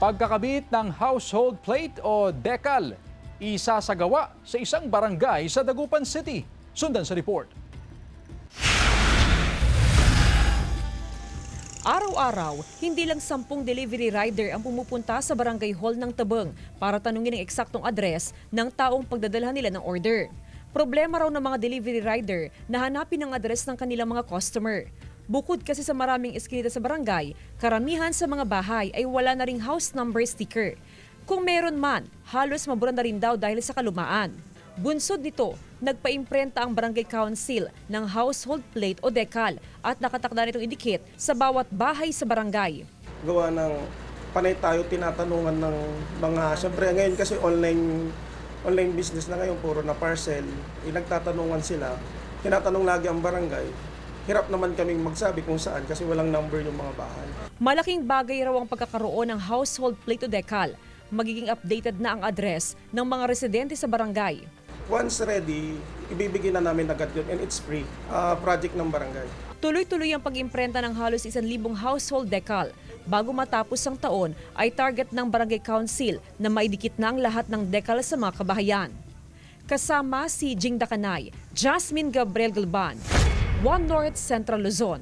Pagkakabit ng household plate o decal, isasagawa sa isang barangay sa Dagupan City. Sundan sa report. Araw-araw, hindi lang 10 delivery rider ang pumupunta sa barangay hall ng Tabang para tanungin ang eksaktong address ng taong pagdadalhan nila ng order. Problema raw ng mga delivery rider na hanapin ang address ng kanilang mga customer. Bukod kasi sa maraming eskinita sa barangay, karamihan sa mga bahay ay wala na ring house number sticker. Kung meron man, halos mabura na rin daw dahil sa kalumaan. Bunsod nito, nagpa-imprenta ang barangay council ng household plate o decal at nakatakda nitong idikit sa bawat bahay sa barangay. Gawa ng panay tayo tinatanungan ng mga, siyempre ngayon kasi online business na ngayon, puro na parcel, nagtatanungan sila, tinatanong lagi ang barangay. Hirap naman kaming magsabi kung saan kasi walang number yung mga bahay. Malaking bagay raw ang pagkakaroon ng household plate o decal. Magiging updated na ang address ng mga residente sa barangay. Once ready, ibibigay na namin agad yun and it's free. Project ng barangay. Tuloy-tuloy ang pag-imprenta ng halos 1,000 household decal. Bago matapos ang taon ay target ng barangay council na maidikit na ang lahat ng decal sa mga kabahayan. Kasama si Jing Dakanay, Jasmine Gabriel Galban, One North Central Luzon.